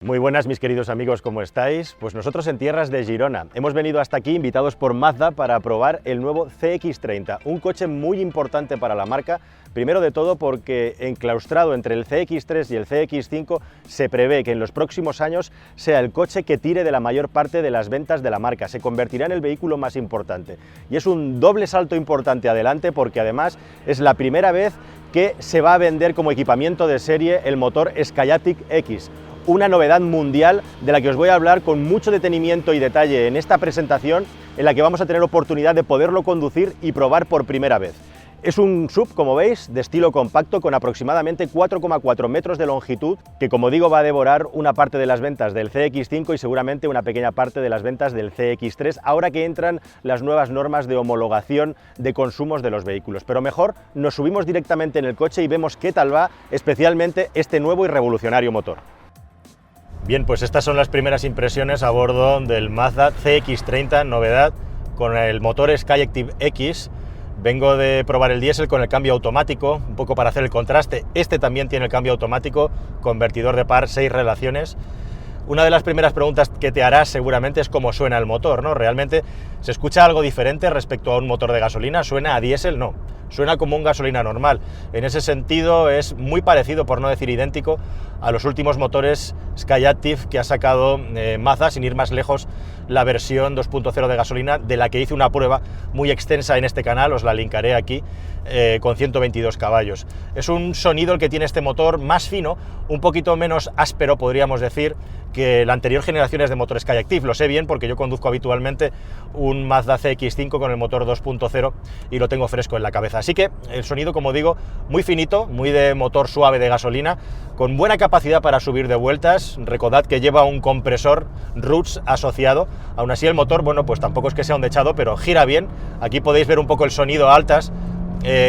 Muy buenas mis queridos amigos, ¿cómo estáis? Pues nosotros en tierras de Girona. Hemos venido hasta aquí invitados por Mazda para probar el nuevo CX-30, un coche muy importante para la marca, primero de todo porque enclaustrado entre el CX-3 y el CX-5 se prevé que en los próximos años sea el coche que tire de la mayor parte de las ventas de la marca, se convertirá en el vehículo más importante. Y es un doble salto importante adelante porque además es la primera vez que se va a vender como equipamiento de serie el motor Skyactiv X. Una novedad mundial de la que os voy a hablar con mucho detenimiento y detalle en esta presentación, en la que vamos a tener oportunidad de poderlo conducir y probar por primera vez. Es un SUV, como veis, de estilo compacto con aproximadamente 4,4 metros de longitud, que como digo va a devorar una parte de las ventas del CX-5 y seguramente una pequeña parte de las ventas del CX-3, ahora que entran las nuevas normas de homologación de consumos de los vehículos. Pero mejor nos subimos directamente en el coche y vemos qué tal va, especialmente este nuevo y revolucionario motor. Bien, pues estas son las primeras impresiones a bordo del Mazda CX-30, novedad, con el motor Skyactiv X. Vengo de probar el diésel con el cambio automático, un poco para hacer el contraste. Este también tiene el cambio automático, convertidor de par, 6 relaciones. Una de las primeras preguntas que te harás seguramente es cómo suena el motor, ¿no? ¿Realmente se escucha algo diferente respecto a un motor de gasolina? ¿Suena a diésel? No, suena como un gasolina normal. En ese sentido es muy parecido, por no decir idéntico, a los últimos motores Skyactiv que ha sacado Mazda, sin ir más lejos, la versión 2.0 de gasolina, de la que hice una prueba muy extensa en este canal, os la linkaré aquí, con 122 caballos. Es un sonido el que tiene este motor más fino, un poquito menos áspero, podríamos decir, que la anterior generación de motor Skyactiv. Lo sé bien porque yo conduzco habitualmente un Mazda CX-5 con el motor 2.0 y lo tengo fresco en la cabeza. Así que el sonido, como digo, muy finito, muy de motor suave de gasolina, con buena capacidad para subir de vueltas. Recordad que lleva un compresor Roots asociado. Aún así el motor, bueno, pues tampoco es que sea un dechado, pero gira bien. Aquí podéis ver un poco el sonido a altas,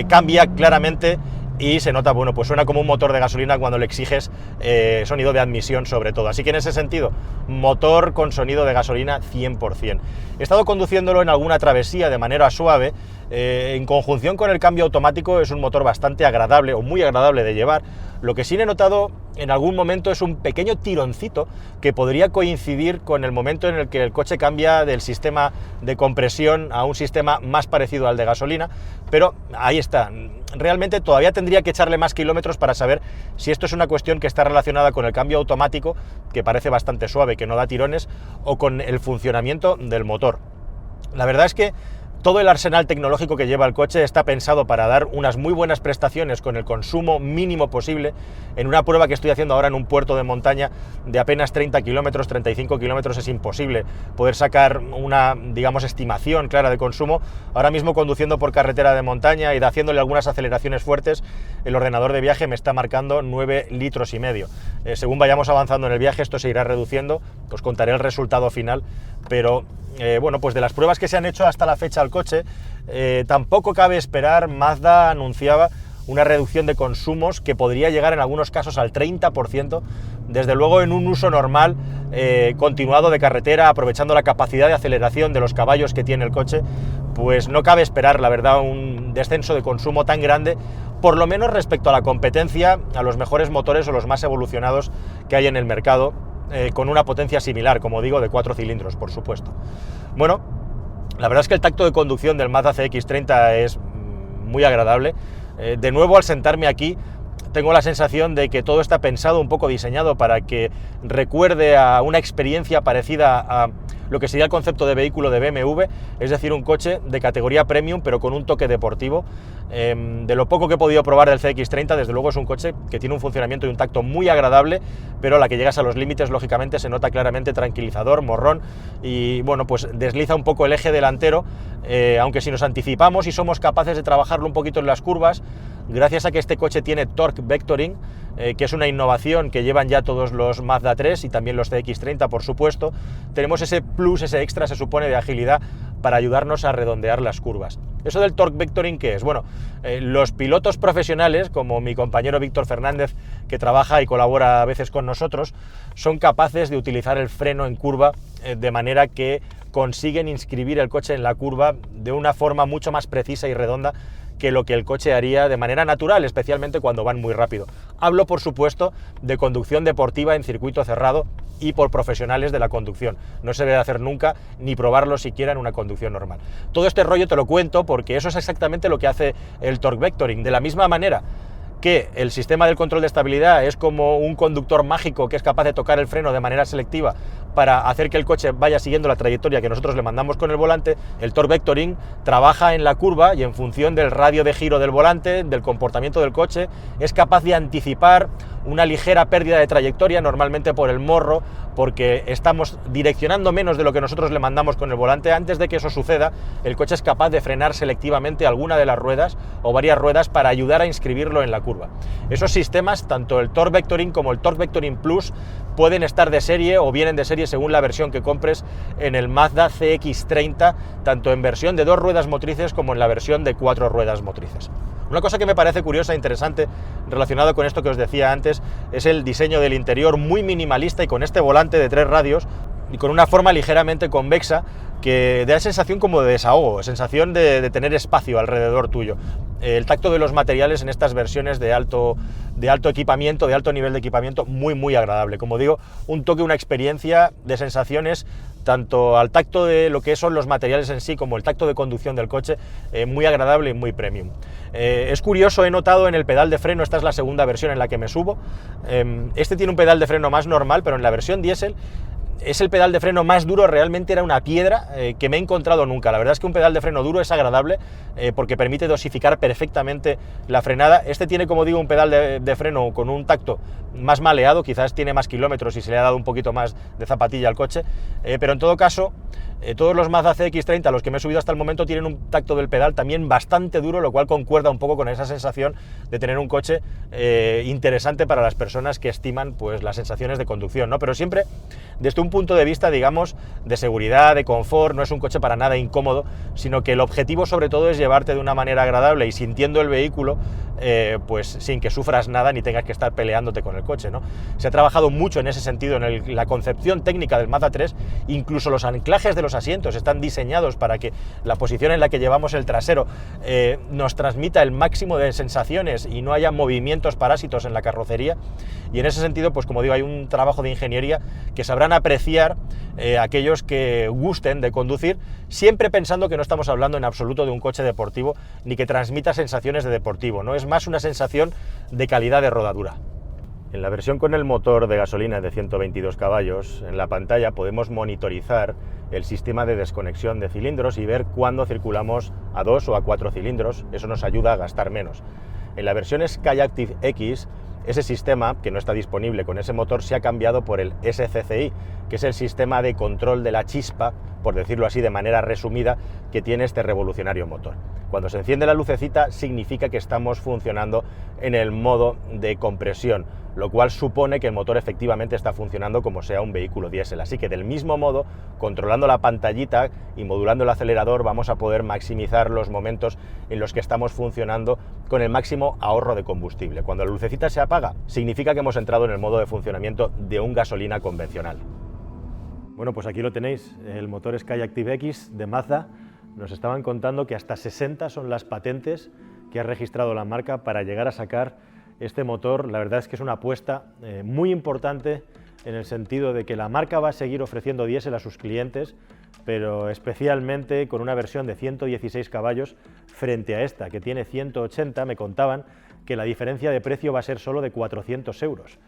cambia claramente y se nota, bueno, pues suena como un motor de gasolina cuando le exiges sonido de admisión sobre todo. Así que en ese sentido, motor con sonido de gasolina 100%. He estado conduciéndolo en alguna travesía de manera suave, en conjunción con el cambio automático es un motor bastante agradable o muy agradable de llevar. Lo que sí he notado en algún momento es un pequeño tironcito que podría coincidir con el momento en el que el coche cambia del sistema de compresión a un sistema más parecido al de gasolina, pero ahí está. Realmente todavía tendría que echarle más kilómetros para saber si esto es una cuestión que está relacionada con el cambio automático, que parece bastante suave, que no da tirones, o con el funcionamiento del motor. La verdad es que todo el arsenal tecnológico que lleva el coche está pensado para dar unas muy buenas prestaciones con el consumo mínimo posible. En una prueba que estoy haciendo ahora en un puerto de montaña de apenas 30 kilómetros, 35 kilómetros, es imposible poder sacar una, digamos, estimación clara de consumo. Ahora mismo conduciendo por carretera de montaña y haciéndole algunas aceleraciones fuertes, el ordenador de viaje me está marcando 9,5 litros. Según vayamos avanzando en el viaje esto se irá reduciendo, os contaré el resultado final, pero bueno, pues de las pruebas que se han hecho hasta la fecha al coche, tampoco cabe esperar. Mazda anunciaba una reducción de consumos que podría llegar en algunos casos al 30%, desde luego en un uso normal, continuado de carretera, aprovechando la capacidad de aceleración de los caballos que tiene el coche, pues no cabe esperar, la verdad, un descenso de consumo tan grande, por lo menos respecto a la competencia, a los mejores motores o los más evolucionados que hay en el mercado, con una potencia similar, como digo, de 4 cilindros, por supuesto. Bueno, la verdad es que el tacto de conducción del Mazda CX-30 es muy agradable. De nuevo, al sentarme aquí, tengo la sensación de que todo está pensado, un poco diseñado para que recuerde a una experiencia parecida a lo que sería el concepto de vehículo de BMW, es decir, un coche de categoría premium, pero con un toque deportivo. De lo poco que he podido probar del CX-30, desde luego es un coche que tiene un funcionamiento y un tacto muy agradable, pero a la que llegas a los límites, lógicamente, se nota claramente tranquilizador, morrón, y bueno, pues desliza un poco el eje delantero, aunque si nos anticipamos y somos capaces de trabajarlo un poquito en las curvas, gracias a que este coche tiene Torque Vectoring, que es una innovación que llevan ya todos los Mazda 3 y también los CX-30, por supuesto, tenemos ese plus, ese extra, se supone, de agilidad para ayudarnos a redondear las curvas. ¿Eso del Torque Vectoring qué es? Bueno, los pilotos profesionales, como mi compañero Víctor Fernández, que trabaja y colabora a veces con nosotros, son capaces de utilizar el freno en curva de manera que consiguen inscribir el coche en la curva de una forma mucho más precisa y redonda que lo que el coche haría de manera natural, especialmente cuando van muy rápido. Hablo, por supuesto, de conducción deportiva en circuito cerrado y por profesionales de la conducción. No se debe hacer nunca ni probarlo siquiera en una conducción normal. Todo este rollo te lo cuento porque eso es exactamente lo que hace el torque vectoring. De la misma manera que el sistema del control de estabilidad es como un conductor mágico que es capaz de tocar el freno de manera selectiva para hacer que el coche vaya siguiendo la trayectoria que nosotros le mandamos con el volante, el torque vectoring trabaja en la curva y en función del radio de giro del volante, del comportamiento del coche, es capaz de anticipar una ligera pérdida de trayectoria, normalmente por el morro, porque estamos direccionando menos de lo que nosotros le mandamos con el volante. Antes de que eso suceda, el coche es capaz de frenar selectivamente alguna de las ruedas o varias ruedas para ayudar a inscribirlo en la curva. Esos sistemas, tanto el torque vectoring como el torque vectoring plus, pueden estar de serie o vienen de serie según la versión que compres en el Mazda CX-30, tanto en versión de 2 ruedas motrices como en la versión de 4 ruedas motrices. Una cosa que me parece curiosa e interesante relacionado con esto que os decía antes es el diseño del interior muy minimalista y con este volante de 3 radios y con una forma ligeramente convexa que da sensación como de desahogo, sensación de tener espacio alrededor tuyo. El tacto de los materiales en estas versiones de alto equipamiento, de alto nivel de equipamiento, muy agradable. Como digo, un toque, una experiencia de sensaciones, tanto al tacto de lo que son los materiales en sí como el tacto de conducción del coche, muy agradable y muy premium. Es curioso, he notado en el pedal de freno, esta es la segunda versión en la que me subo, este tiene un pedal de freno más normal, pero en la versión diésel es el pedal de freno más duro, realmente era una piedra que me he encontrado nunca. La verdad es que un pedal de freno duro es agradable porque permite dosificar perfectamente la frenada. Este tiene, como digo, un pedal de freno con un tacto más maleado, quizás tiene más kilómetros y se le ha dado un poquito más de zapatilla al coche, pero en todo caso, todos los Mazda CX-30 a los que me he subido hasta el momento tienen un tacto del pedal también bastante duro, lo cual concuerda un poco con esa sensación de tener un coche interesante para las personas que estiman pues las sensaciones de conducción, ¿no? Pero siempre desde un punto de vista, digamos, de seguridad, de confort. No es un coche para nada incómodo, sino que el objetivo sobre todo es llevarte de una manera agradable y sintiendo el vehículo, pues sin que sufras nada ni tengas que estar peleándote con el coche, ¿no? Se ha trabajado mucho en ese sentido en la concepción técnica del Mazda 3, incluso los anclajes de los asientos están diseñados para que la posición en la que llevamos el trasero nos transmita el máximo de sensaciones y no haya movimientos parásitos en la carrocería, y en ese sentido, pues como digo, hay un trabajo de ingeniería que sabrán apreciar aquellos que gusten de conducir, siempre pensando que no estamos hablando en absoluto de un coche deportivo ni que transmita sensaciones de deportivo, ¿no? Es más una sensación de calidad de rodadura. En la versión con el motor de gasolina de 122 caballos, en la pantalla podemos monitorizar el sistema de desconexión de cilindros y ver cuándo circulamos a 2 o a 4 cilindros. Eso nos ayuda a gastar menos. En la versión Skyactiv X, ese sistema, que no está disponible con ese motor, se ha cambiado por el SCCI, que es el sistema de control de la chispa, por decirlo así de manera resumida, que tiene este revolucionario motor. Cuando se enciende la lucecita significa que estamos funcionando en el modo de compresión, lo cual supone que el motor efectivamente está funcionando como sea un vehículo diésel. Así que del mismo modo, controlando la pantallita y modulando el acelerador, vamos a poder maximizar los momentos en los que estamos funcionando con el máximo ahorro de combustible. Cuando la lucecita se apaga, significa que hemos entrado en el modo de funcionamiento de un gasolina convencional. Bueno, pues aquí lo tenéis, el motor Skyactiv X de Mazda. Nos estaban contando que hasta 60 son las patentes que ha registrado la marca para llegar a sacar este motor. La verdad es que es una apuesta muy importante en el sentido de que la marca va a seguir ofreciendo diésel a sus clientes, pero especialmente con una versión de 116 caballos frente a esta que tiene 180. Me contaban que la diferencia de precio va a ser solo de 400 euros.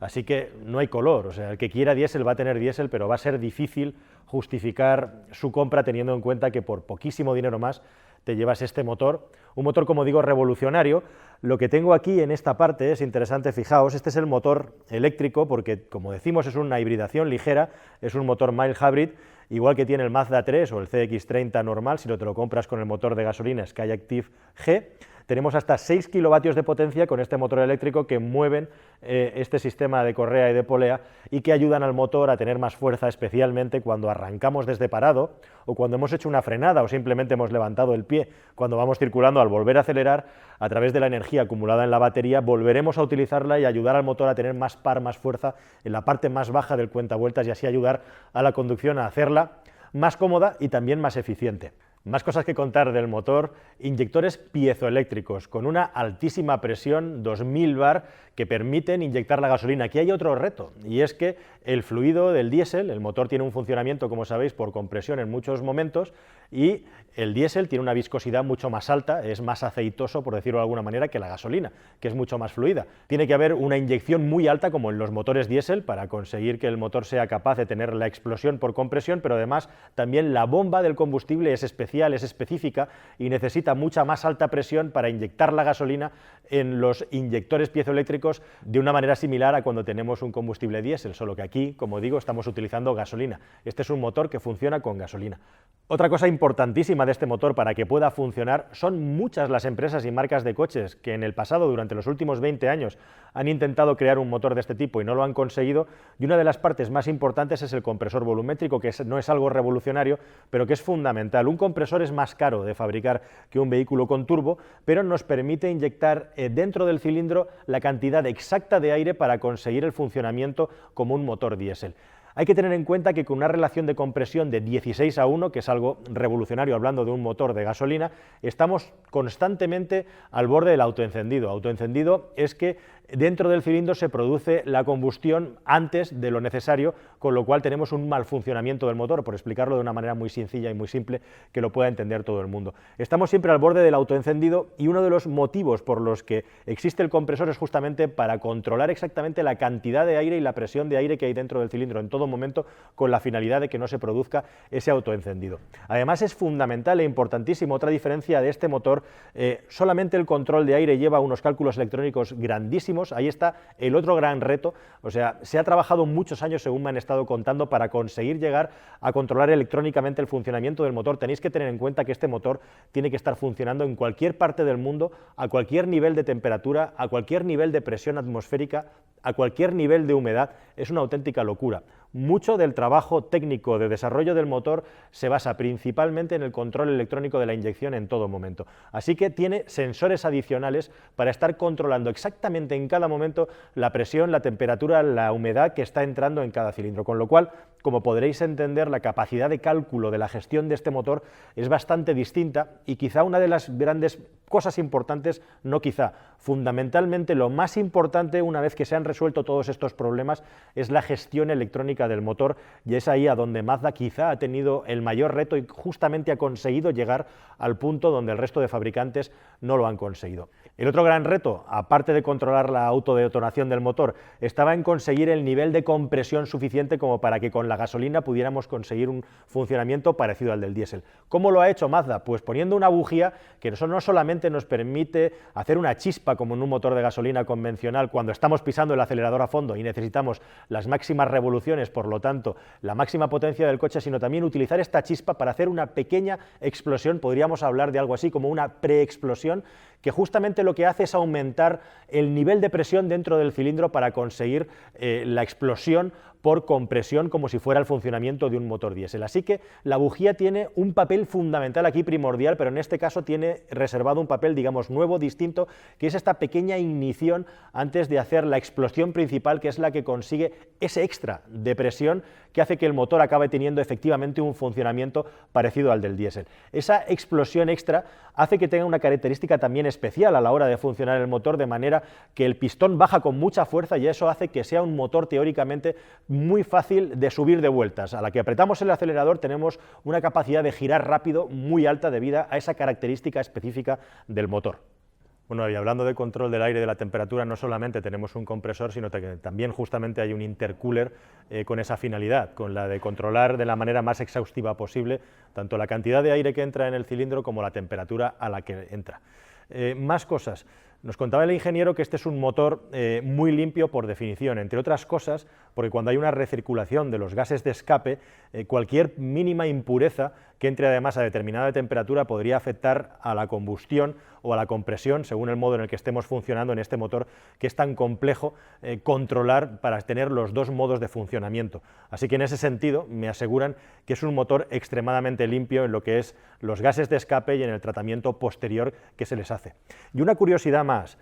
Así que no hay color, o sea, el que quiera diésel va a tener diésel, pero va a ser difícil justificar su compra teniendo en cuenta que por poquísimo dinero más te llevas este motor, un motor, como digo, revolucionario. Lo que tengo aquí en esta parte es interesante, fijaos, este es el motor eléctrico porque, como decimos, es una hibridación ligera, es un motor mild hybrid, igual que tiene el Mazda 3 o el CX-30 normal, si no te lo compras con el motor de gasolina Skyactiv G. Tenemos hasta 6 kilovatios de potencia con este motor eléctrico que mueven este sistema de correa y de polea y que ayudan al motor a tener más fuerza, especialmente cuando arrancamos desde parado o cuando hemos hecho una frenada o simplemente hemos levantado el pie. Cuando vamos circulando, al volver a acelerar, a través de la energía acumulada en la batería, volveremos a utilizarla y ayudar al motor a tener más par, más fuerza en la parte más baja del cuentavueltas y así ayudar a la conducción a hacerla más cómoda y también más eficiente. Más cosas que contar del motor: inyectores piezoeléctricos con una altísima presión, 2000 bar, que permiten inyectar la gasolina. Aquí hay otro reto, y es que el fluido del diésel, el motor tiene un funcionamiento, como sabéis, por compresión en muchos momentos, y el diésel tiene una viscosidad mucho más alta, es más aceitoso, por decirlo de alguna manera, que la gasolina, que es mucho más fluida. Tiene que haber una inyección muy alta, como en los motores diésel, para conseguir que el motor sea capaz de tener la explosión por compresión, pero además también la bomba del combustible es especial, es específica, y necesita mucha más alta presión para inyectar la gasolina en los inyectores piezoeléctricos de una manera similar a cuando tenemos un combustible diésel, solo que aquí, como digo, estamos utilizando gasolina. Este es un motor que funciona con gasolina. Otra cosa importantísima de este motor para que pueda funcionar: son muchas las empresas y marcas de coches que en el pasado, durante los últimos 20 años, han intentado crear un motor de este tipo y no lo han conseguido, y una de las partes más importantes es el compresor volumétrico, que no es algo revolucionario, pero que es fundamental. Un compresor es más caro de fabricar que un vehículo con turbo, pero nos permite inyectar dentro del cilindro la cantidad exacta de aire para conseguir el funcionamiento como un motor diésel. Hay que tener en cuenta que con una relación de compresión de 16:1, que es algo revolucionario hablando de un motor de gasolina, estamos constantemente al borde del autoencendido. Autoencendido es que dentro del cilindro se produce la combustión antes de lo necesario, con lo cual tenemos un mal funcionamiento del motor, por explicarlo de una manera muy sencilla y muy simple que lo pueda entender todo el mundo. Estamos siempre al borde del autoencendido, y uno de los motivos por los que existe el compresor es justamente para controlar exactamente la cantidad de aire y la presión de aire que hay dentro del cilindro en todo momento, con la finalidad de que no se produzca ese autoencendido. Además, es fundamental e importantísimo otra diferencia de este motor: solamente el control de aire lleva unos cálculos electrónicos grandísimos. Ahí está el otro gran reto. O sea, se ha trabajado muchos años, según me han estado contando, para conseguir llegar a controlar electrónicamente el funcionamiento del motor. Tenéis que tener en cuenta que este motor tiene que estar funcionando en cualquier parte del mundo, a cualquier nivel de temperatura, a cualquier nivel de presión atmosférica, a cualquier nivel de humedad. Es una auténtica locura. Mucho del trabajo técnico de desarrollo del motor se basa principalmente en el control electrónico de la inyección en todo momento. Así que tiene sensores adicionales para estar controlando exactamente en cada momento la presión, la temperatura, la humedad que está entrando en cada cilindro, con lo cual, como podréis entender, la capacidad de cálculo de la gestión de este motor es bastante distinta, y quizá una de las grandes cosas importantes, no quizá, fundamentalmente lo más importante, una vez que se han resuelto todos estos problemas, es la gestión electrónica del motor, y es ahí a donde Mazda quizá ha tenido el mayor reto y justamente ha conseguido llegar al punto donde el resto de fabricantes no lo han conseguido. El otro gran reto, aparte de controlar la autodetonación del motor, estaba en conseguir el nivel de compresión suficiente como para que con la gasolina pudiéramos conseguir un funcionamiento parecido al del diésel. ¿Cómo lo ha hecho Mazda? Pues poniendo una bujía que no solamente nos permite hacer una chispa como en un motor de gasolina convencional cuando estamos pisando el acelerador a fondo y necesitamos las máximas revoluciones, por lo tanto la máxima potencia del coche, sino también utilizar esta chispa para hacer una pequeña explosión. Podríamos hablar de algo así como una preexplosión, que justamente lo que hace es aumentar el nivel de presión dentro del cilindro para conseguir la explosión por compresión, como si fuera el funcionamiento de un motor diésel. Así que la bujía tiene un papel fundamental aquí, primordial, pero en este caso tiene reservado un papel, digamos, nuevo, distinto, que es esta pequeña ignición antes de hacer la explosión principal, que es la que consigue ese extra de presión que hace que el motor acabe teniendo efectivamente un funcionamiento parecido al del diésel. Esa explosión extra hace que tenga una característica también especial a la hora de funcionar el motor, de manera que el pistón baja con mucha fuerza, y eso hace que sea un motor teóricamente muy fácil de subir de vueltas. A la que apretamos el acelerador tenemos una capacidad de girar rápido muy alta debido a esa característica específica del motor. Bueno, y hablando de control del aire y de la temperatura, no solamente tenemos un compresor, sino que también justamente hay un intercooler con esa finalidad, con la de controlar de la manera más exhaustiva posible tanto la cantidad de aire que entra en el cilindro como la temperatura a la que entra. Más cosas. Nos contaba el ingeniero que este es un motor muy limpio por definición, entre otras cosas porque cuando hay una recirculación de los gases de escape, cualquier mínima impureza que entre además a determinada temperatura podría afectar a la combustión o a la compresión, según el modo en el que estemos funcionando en este motor, que es tan complejo controlar para tener los dos modos de funcionamiento. Así que en ese sentido me aseguran que es un motor extremadamente limpio en lo que es los gases de escape y en el tratamiento posterior que se les hace. Y una curiosidad más: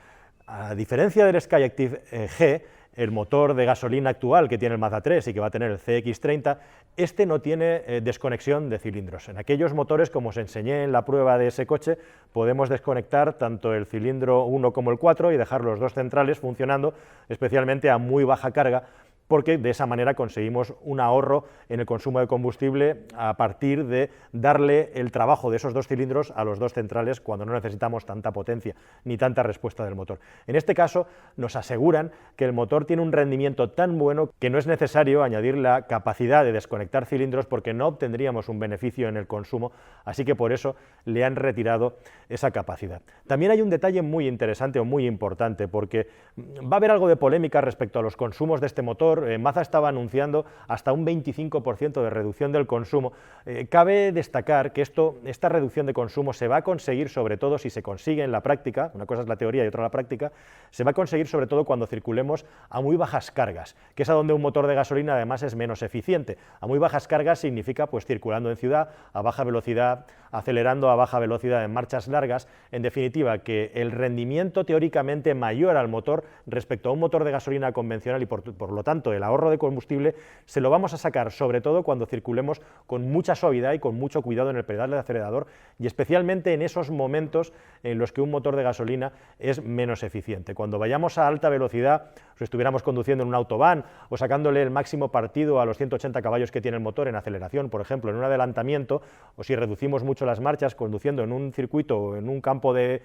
a diferencia del Skyactiv G, el motor de gasolina actual que tiene el Mazda 3 y que va a tener el CX-30, este no tiene desconexión de cilindros. En aquellos motores, como os enseñé en la prueba de ese coche, podemos desconectar tanto el cilindro 1 como el 4 y dejar los dos centrales funcionando, especialmente a muy baja carga, porque de esa manera conseguimos un ahorro en el consumo de combustible a partir de darle el trabajo de esos dos cilindros a los dos centrales cuando no necesitamos tanta potencia ni tanta respuesta del motor. En este caso nos aseguran que el motor tiene un rendimiento tan bueno que no es necesario añadir la capacidad de desconectar cilindros porque no obtendríamos un beneficio en el consumo, así que por eso le han retirado esa capacidad. También hay un detalle muy interesante o muy importante, porque va a haber algo de polémica respecto a los consumos de este motor. Mazda estaba anunciando hasta un 25% de reducción del consumo. Cabe destacar que esta reducción de consumo se va a conseguir sobre todo si se consigue en la práctica, una cosa es la teoría y otra la práctica, se va a conseguir sobre todo cuando circulemos a muy bajas cargas, que es a donde un motor de gasolina además es menos eficiente. A muy bajas cargas significa pues circulando en ciudad, a baja velocidad, acelerando a baja velocidad en marchas largas, en definitiva que el rendimiento teóricamente mayor al motor respecto a un motor de gasolina convencional y por lo tanto el ahorro de combustible se lo vamos a sacar sobre todo cuando circulemos con mucha suavidad y con mucho cuidado en el pedal del acelerador y especialmente en esos momentos en los que un motor de gasolina es menos eficiente. Cuando vayamos a alta velocidad, si estuviéramos conduciendo en un autobahn o sacándole el máximo partido a los 180 caballos que tiene el motor en aceleración, por ejemplo, en un adelantamiento, o si reducimos mucho las marchas conduciendo en un circuito o en un campo de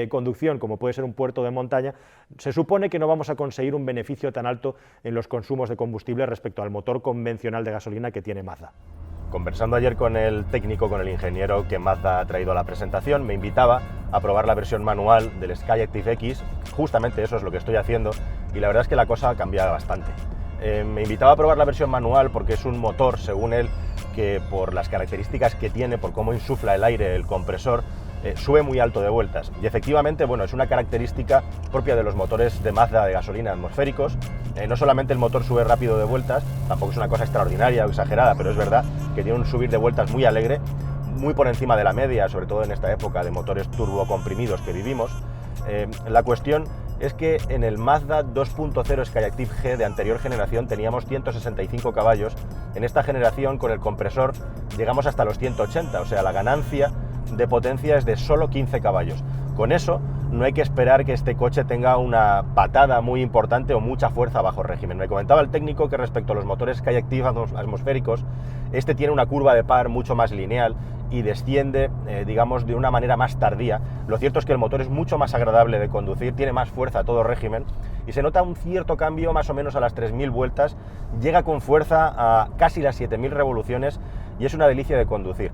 conducción como puede ser un puerto de montaña, se supone que no vamos a conseguir un beneficio tan alto en los consumos de combustible respecto al motor convencional de gasolina que tiene Mazda. Conversando ayer con el técnico, con el ingeniero que Mazda ha traído a la presentación, me invitaba a probar la versión manual del Skyactiv X, justamente eso es lo que estoy haciendo y la verdad es que la cosa ha cambiado bastante. Me invitaba a probar la versión manual porque es un motor, según él, que por las características que tiene, por cómo insufla el aire el compresor, sube muy alto de vueltas. Y efectivamente, bueno, es una característica propia de los motores de Mazda de gasolina atmosféricos. No solamente el motor sube rápido de vueltas, tampoco es una cosa extraordinaria o exagerada, pero es verdad que tiene un subir de vueltas muy alegre, muy por encima de la media, sobre todo en esta época de motores turbocomprimidos que vivimos. La cuestión es que en el Mazda 2.0 Skyactiv G de anterior generación teníamos 165 caballos, en esta generación con el compresor llegamos hasta los 180, o sea, la ganancia de potencia es de solo 15 caballos. Con eso no hay que esperar que este coche tenga una patada muy importante o mucha fuerza bajo régimen. Me comentaba el técnico que respecto a los motores Skyactiv atmosféricos, este tiene una curva de par mucho más lineal y desciende, digamos, de una manera más tardía. Lo cierto es que el motor es mucho más agradable de conducir, tiene más fuerza a todo régimen y se nota un cierto cambio más o menos a las 3.000 vueltas, llega con fuerza a casi las 7.000 revoluciones y es una delicia de conducir.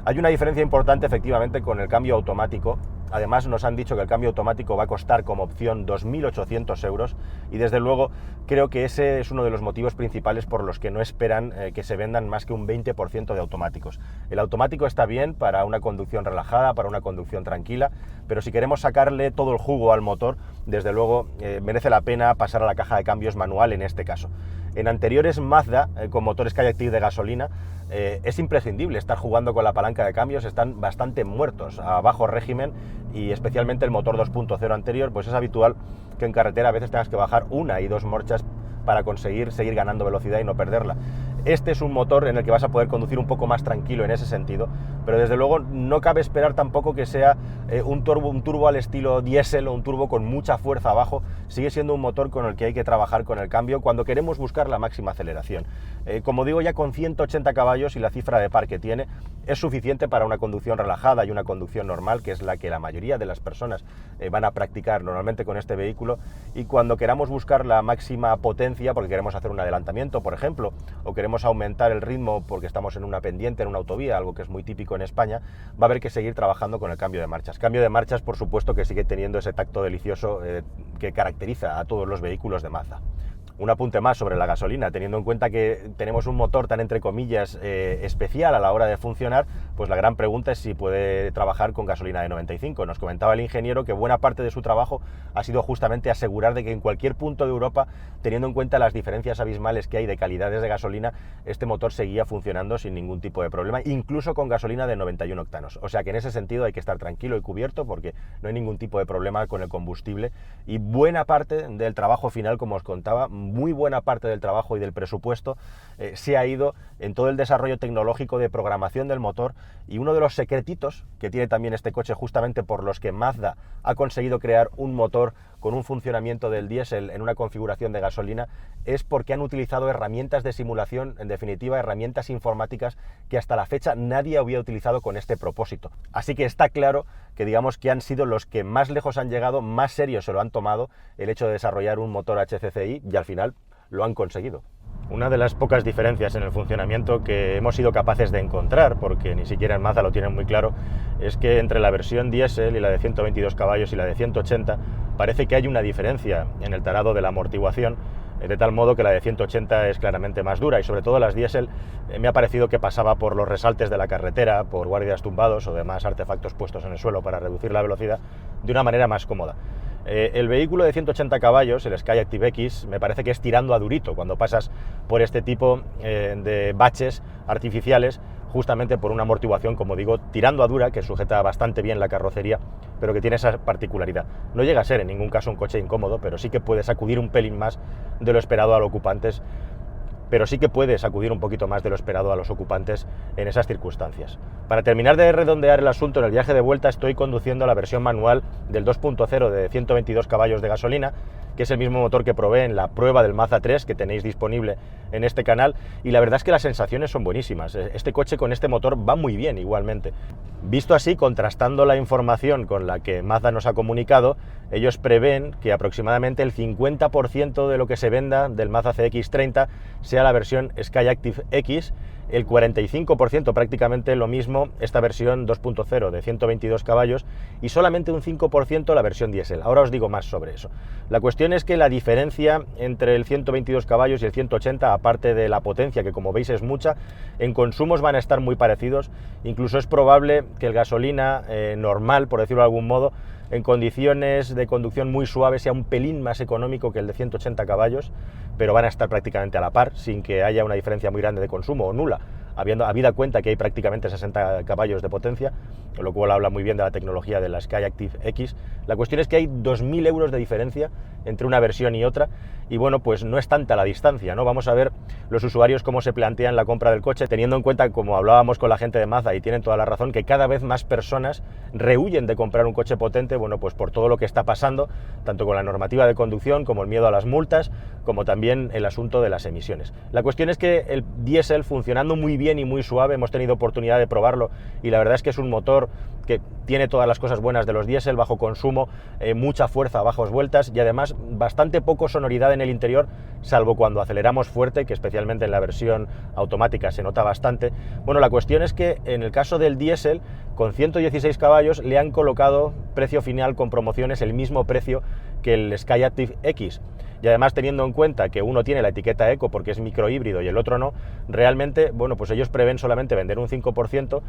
Hay una diferencia importante efectivamente con el cambio automático. Además nos han dicho que el cambio automático va a costar como opción 2.800 euros y desde luego creo que ese es uno de los motivos principales por los que no esperan que se vendan más que un 20% de automáticos. El automático está bien para una conducción relajada, para una conducción tranquila, pero si queremos sacarle todo el jugo al motor, desde luego merece la pena pasar a la caja de cambios manual en este caso. En anteriores Mazda, con motores Skyactiv de gasolina, es imprescindible estar jugando con la palanca de cambios, están bastante muertos a bajo régimen y especialmente el motor 2.0 anterior, pues es habitual que en carretera a veces tengas que bajar una y dos marchas para conseguir seguir ganando velocidad y no perderla. Este es un motor en el que vas a poder conducir un poco más tranquilo en ese sentido, pero desde luego no cabe esperar tampoco que sea un turbo al estilo diésel o un turbo con mucha fuerza abajo. Sigue siendo un motor con el que hay que trabajar con el cambio cuando queremos buscar la máxima aceleración. Como digo, ya con 180 caballos y la cifra de par que tiene, es suficiente para una conducción relajada y una conducción normal, que es la que la mayoría de las personas van a practicar normalmente con este vehículo, y cuando queramos buscar la máxima potencia, porque queremos hacer un adelantamiento, por ejemplo, o queremos aumentar el ritmo porque estamos en una pendiente, en una autovía, algo que es muy típico en España, va a haber que seguir trabajando con el cambio de marchas. Cambio de marchas, por supuesto, que sigue teniendo ese tacto delicioso que caracteriza a todos los vehículos de Mazda. Un apunte más sobre la gasolina, teniendo en cuenta que tenemos un motor tan entre comillas especial a la hora de funcionar, pues la gran pregunta es si puede trabajar con gasolina de 95. Nos comentaba el ingeniero que buena parte de su trabajo ha sido justamente asegurar de que en cualquier punto de Europa, teniendo en cuenta las diferencias abismales que hay de calidades de gasolina, este motor seguía funcionando sin ningún tipo de problema, incluso con gasolina de 91 octanos. O sea que en ese sentido hay que estar tranquilo y cubierto porque no hay ningún tipo de problema con el combustible, y buena parte del trabajo final, como os contaba, muy buena parte del trabajo y del presupuesto se ha ido en todo el desarrollo tecnológico de programación del motor, y uno de los secretitos que tiene también este coche, justamente por los que Mazda ha conseguido crear un motor con un funcionamiento del diésel en una configuración de gasolina, es porque han utilizado herramientas de simulación, en definitiva herramientas informáticas que hasta la fecha nadie había utilizado con este propósito. Así que está claro que digamos que han sido los que más lejos han llegado, más serio se lo han tomado el hecho de desarrollar un motor HCCI, y al final lo han conseguido. Una de las pocas diferencias en el funcionamiento que hemos sido capaces de encontrar, porque ni siquiera en Mazda lo tienen muy claro, es que entre la versión diésel y la de 122 caballos y la de 180 parece que hay una diferencia en el tarado de la amortiguación, de tal modo que la de 180 es claramente más dura, y sobre todo las diésel me ha parecido que pasaba por los resaltes de la carretera, por guardias tumbados o demás artefactos puestos en el suelo para reducir la velocidad de una manera más cómoda. El vehículo de 180 caballos, el Skyactiv X, me parece que es tirando a durito cuando pasas por este tipo de baches artificiales, justamente por una amortiguación, como digo, tirando a dura, que sujeta bastante bien la carrocería, pero que tiene esa particularidad. No llega a ser en ningún caso un coche incómodo, pero sí que puede sacudir un pelín más de lo esperado a los ocupantes, en esas circunstancias. Para terminar de redondear el asunto, en el viaje de vuelta estoy conduciendo la versión manual del 2.0 de 122 caballos de gasolina, que es el mismo motor que probé en la prueba del Mazda 3 que tenéis disponible en este canal, y la verdad es que las sensaciones son buenísimas. Este coche con este motor va muy bien igualmente. Visto así, contrastando la información con la que Mazda nos ha comunicado, ellos prevén que aproximadamente el 50% de lo que se venda del Mazda CX-30 sea la versión Skyactiv X, el 45% prácticamente lo mismo esta versión 2.0 de 122 caballos, y solamente un 5% la versión diésel. Ahora os digo más sobre eso. La cuestión es que la diferencia entre el 122 caballos y el 180, aparte de la potencia, que como veis es mucha, en consumos van a estar muy parecidos. Incluso es probable que el gasolina normal, por decirlo de algún modo, en condiciones de conducción muy suave sea un pelín más económico que el de 180 caballos, pero van a estar prácticamente a la par, sin que haya una diferencia muy grande de consumo o nula, habida cuenta que hay prácticamente 60 caballos de potencia, lo cual habla muy bien de la tecnología de la Skyactiv X. La cuestión es que hay 2.000 euros de diferencia entre una versión y otra, y bueno, pues no es tanta la distancia, ¿no? Vamos a ver los usuarios cómo se plantean la compra del coche, teniendo en cuenta, como hablábamos con la gente de Mazda, y tienen toda la razón, que cada vez más personas rehuyen de comprar un coche potente, bueno, pues por todo lo que está pasando, tanto con la normativa de conducción, como el miedo a las multas, como también el asunto de las emisiones. La cuestión es que el diésel, funcionando muy bien y muy suave, hemos tenido oportunidad de probarlo, y la verdad es que es un motor que tiene todas las cosas buenas de los diésel: bajo consumo, mucha fuerza a bajas vueltas, y además bastante poco sonoridad en el interior, salvo cuando aceleramos fuerte, que especialmente en la versión automática se nota bastante. Bueno, la cuestión es que en el caso del diésel, con 116 caballos le han colocado precio final con promociones el mismo precio que el Skyactiv X, y además teniendo en cuenta que uno tiene la etiqueta Eco porque es microhíbrido y el otro no, realmente, bueno, pues ellos prevén solamente vender un 5%,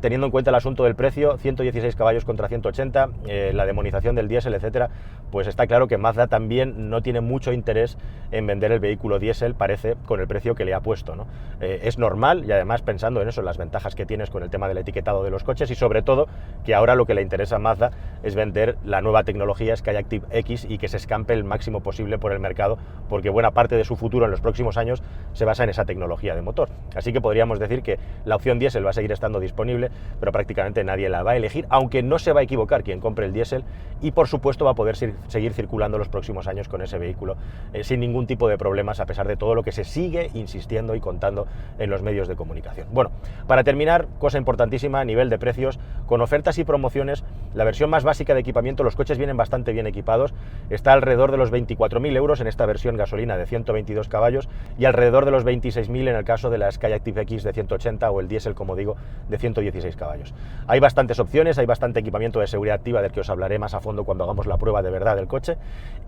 teniendo en cuenta el asunto del precio, 116 caballos contra 180, la demonización del diésel, etcétera. Pues está claro que Mazda también no tiene mucho interés en vender el vehículo diésel, parece, con el precio que le ha puesto, ¿no? Es normal, y además pensando en eso, en las ventajas que tienes con el tema del etiquetado de los coches, y sobre todo que ahora lo que le interesa a Mazda es vender la nueva tecnología Skyactiv X y que se escampe el máximo posible por el mercado, porque buena parte de su futuro en los próximos años se basa en esa tecnología de motor. Así que podríamos decir que la opción diésel va a seguir estando disponible, pero prácticamente nadie la va a elegir, aunque no se va a equivocar quien compre el diésel, y por supuesto va a poder seguir circulando los próximos años con ese vehículo sin ningún tipo de problemas, a pesar de todo lo que se sigue insistiendo y contando en los medios de comunicación. Bueno, para terminar, cosa importantísima a nivel de precios, con ofertas y promociones. La versión más básica de equipamiento, los coches vienen bastante bien equipados, está alrededor de los 24.000 euros en esta versión gasolina de 122 caballos y alrededor de los 26.000 en el caso de la Skyactiv X de 180 o el diésel, como digo, de 116 caballos. Hay bastantes opciones, hay bastante equipamiento de seguridad activa del que os hablaré más a fondo cuando hagamos la prueba de verdad del coche,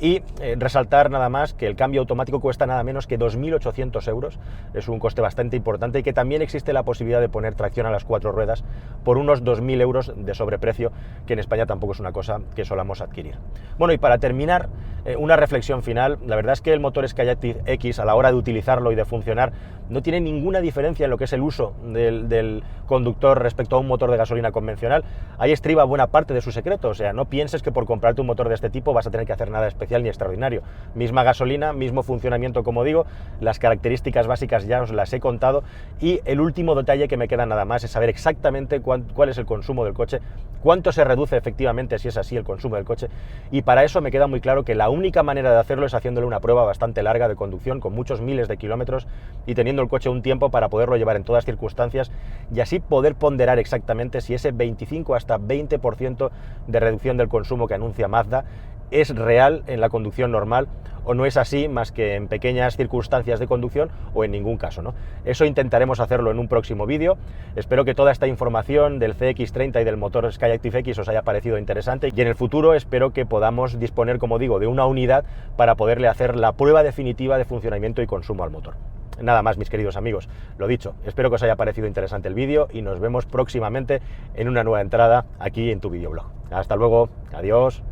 y resaltar nada más que el cambio automático cuesta nada menos que 2.800 euros, es un coste bastante importante, y que también existe la posibilidad de poner tracción a las 4 ruedas por unos 2.000 euros de sobreprecio, que en España tampoco es una cosa que solamos adquirir. Bueno, y para terminar, una reflexión final. La verdad es que el motor Skyactiv X, a la hora de utilizarlo y de funcionar, no tiene ninguna diferencia en lo que es el uso del conductor respecto a un motor de gasolina convencional. Ahí estriba buena parte de su secreto, o sea, no pienses que por comprarte un motor de este tipo vas a tener que hacer nada especial ni extraordinario. Misma gasolina, mismo funcionamiento, como digo, las características básicas ya os las he contado, y el último detalle que me queda nada más es saber exactamente cuál es el consumo del coche, cuánto se reduce efectivamente, si es así, el consumo del coche, y para eso me queda muy claro que la única manera de hacerlo es haciéndole una prueba bastante larga de conducción, con muchos miles de kilómetros, y teniendo el coche un tiempo para poderlo llevar en todas circunstancias, y así poder ponderar exactamente si ese 25 hasta 20% de reducción del consumo que anuncia Mazda es real en la conducción normal, o no es así más que en pequeñas circunstancias de conducción, o en ningún caso, ¿no? Eso intentaremos hacerlo en un próximo vídeo. Espero que toda esta información del CX30 y del motor Skyactiv X os haya parecido interesante, y en el futuro espero que podamos disponer, como digo, de una unidad para poderle hacer la prueba definitiva de funcionamiento y consumo al motor. Nada más, mis queridos amigos, lo dicho, espero que os haya parecido interesante el vídeo, y nos vemos próximamente en una nueva entrada aquí en tu videoblog. Hasta luego, adiós.